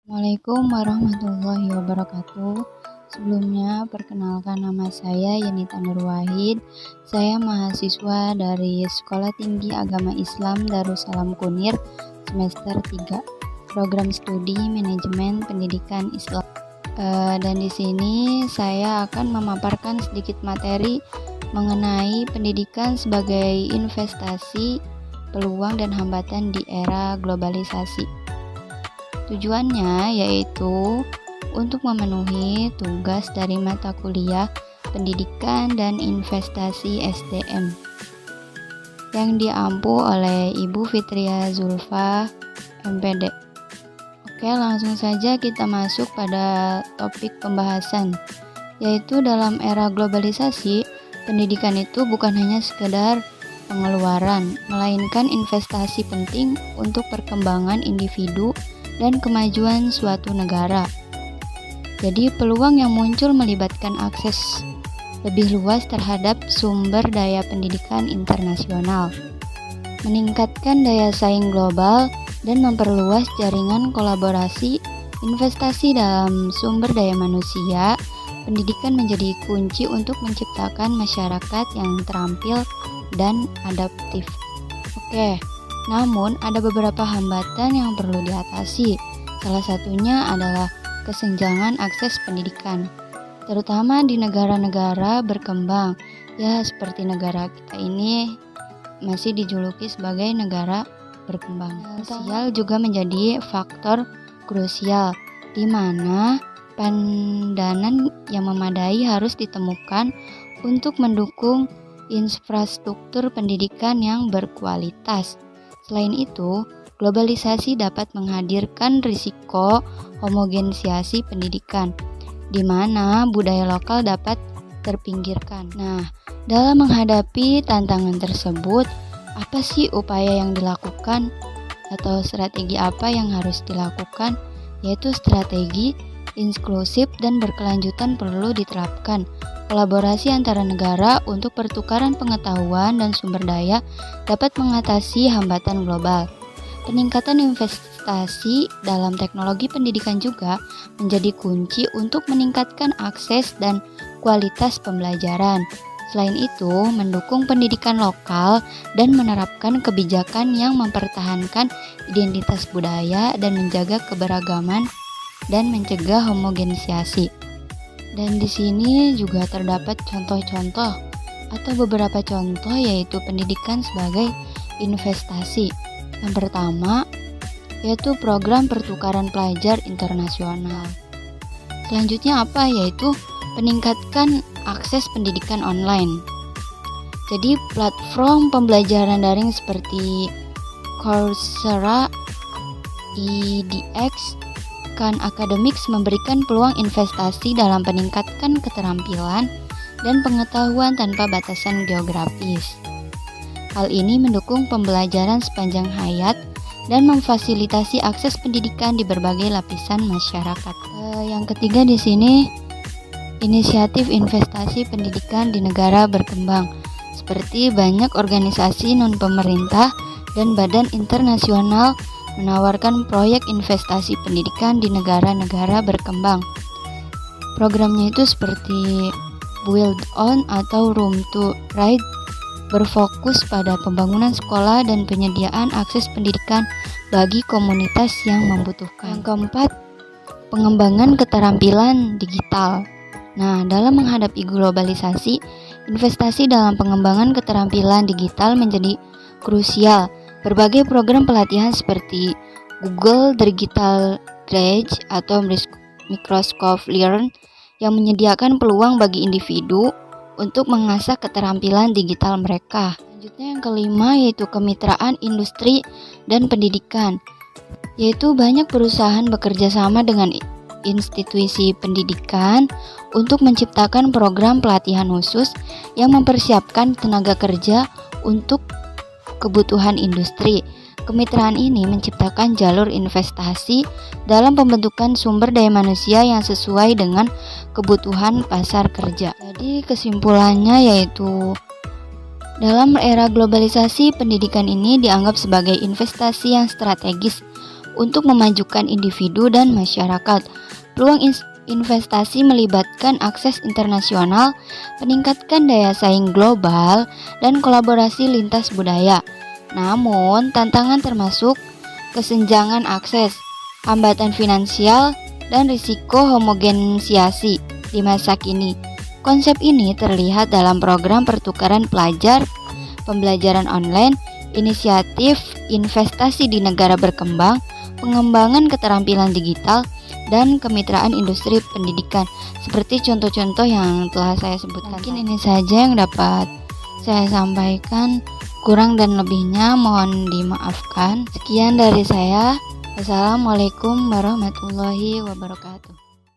Assalamualaikum warahmatullahi wabarakatuh. Sebelumnya, perkenalkan nama saya Yenita Nur Wahid. Saya mahasiswa dari Sekolah Tinggi Agama Islam Darussalam Kunir semester 3, program studi manajemen pendidikan Islam. Dan di sini saya akan memaparkan sedikit materi mengenai pendidikan sebagai investasi, peluang dan hambatan di era globalisasi. Tujuannya yaitu untuk memenuhi tugas dari mata kuliah pendidikan dan investasi SDM yang diampu oleh Ibu Fitria Zulfa, MPD. Oke, langsung saja kita masuk pada topik pembahasan, yaitu dalam era globalisasi, pendidikan itu bukan hanya sekedar pengeluaran, melainkan investasi penting untuk perkembangan individu dan kemajuan suatu negara. Jadi peluang yang muncul melibatkan akses lebih luas terhadap sumber daya pendidikan internasional, meningkatkan daya saing global, dan memperluas jaringan kolaborasi investasi dalam sumber daya manusia. Pendidikan menjadi kunci untuk menciptakan masyarakat yang terampil dan adaptif. Oke. Namun, ada beberapa hambatan yang perlu diatasi. Salah satunya adalah kesenjangan akses pendidikan, terutama di negara-negara berkembang. Ya, seperti negara kita ini masih dijuluki sebagai negara berkembang. Sosial juga menjadi faktor krusial, di mana pendanaan yang memadai harus ditemukan untuk mendukung infrastruktur pendidikan yang berkualitas. Selain itu, globalisasi dapat menghadirkan risiko homogenisasi pendidikan, di mana budaya lokal dapat terpinggirkan. Nah, dalam menghadapi tantangan tersebut, apa sih upaya yang dilakukan atau strategi apa yang harus dilakukan? Yaitu strategi inklusif dan berkelanjutan perlu diterapkan. Kolaborasi antara negara untuk pertukaran pengetahuan dan sumber daya dapat mengatasi hambatan global. Peningkatan investasi dalam teknologi pendidikan juga menjadi kunci untuk meningkatkan akses dan kualitas pembelajaran. Selain itu, mendukung pendidikan lokal dan menerapkan kebijakan yang mempertahankan identitas budaya dan menjaga keberagaman dan mencegah homogenisasi. Dan di sini juga terdapat contoh-contoh atau beberapa contoh, yaitu pendidikan sebagai investasi. Yang pertama, yaitu program pertukaran pelajar internasional. Selanjutnya apa? Yaitu peningkatkan akses pendidikan online. Jadi platform pembelajaran daring seperti Coursera, edX, Khan Academics memberikan peluang investasi dalam peningkatan keterampilan dan pengetahuan tanpa batasan geografis. Hal ini mendukung pembelajaran sepanjang hayat dan memfasilitasi akses pendidikan di berbagai lapisan masyarakat. Yang ketiga di sini, inisiatif investasi pendidikan di negara berkembang, seperti banyak organisasi non-pemerintah dan badan internasional menawarkan proyek investasi pendidikan di negara-negara berkembang. Programnya itu seperti Build On atau Room to Ride, berfokus pada pembangunan sekolah dan penyediaan akses pendidikan bagi komunitas yang membutuhkan. Yang keempat, pengembangan keterampilan digital. Nah, dalam menghadapi globalisasi, investasi dalam pengembangan keterampilan digital menjadi krusial. Berbagai program pelatihan seperti Google Digital Bridge atau Microsoft Learn yang menyediakan peluang bagi individu untuk mengasah keterampilan digital mereka. Selanjutnya yang kelima, yaitu kemitraan industri dan pendidikan, yaitu banyak perusahaan bekerja sama dengan institusi pendidikan untuk menciptakan program pelatihan khusus yang mempersiapkan tenaga kerja untuk kebutuhan industri. Kemitraan ini menciptakan jalur investasi dalam pembentukan sumber daya manusia yang sesuai dengan kebutuhan pasar kerja. Jadi kesimpulannya yaitu dalam era globalisasi, pendidikan ini dianggap sebagai investasi yang strategis untuk memajukan individu dan masyarakat. Peluang investasi melibatkan akses internasional, peningkatkan daya saing global, dan kolaborasi lintas budaya. Namun, tantangan termasuk kesenjangan akses, hambatan finansial, dan risiko homogenisiasi di masa kini. Konsep ini terlihat dalam program pertukaran pelajar, pembelajaran online, inisiatif investasi di negara berkembang, pengembangan keterampilan digital, dan kemitraan industri pendidikan. Seperti contoh-contoh yang telah saya sebutkan. Mungkin ini saja yang dapat saya sampaikan. Kurang dan lebihnya mohon dimaafkan. Sekian dari saya. Wassalamualaikum warahmatullahi wabarakatuh.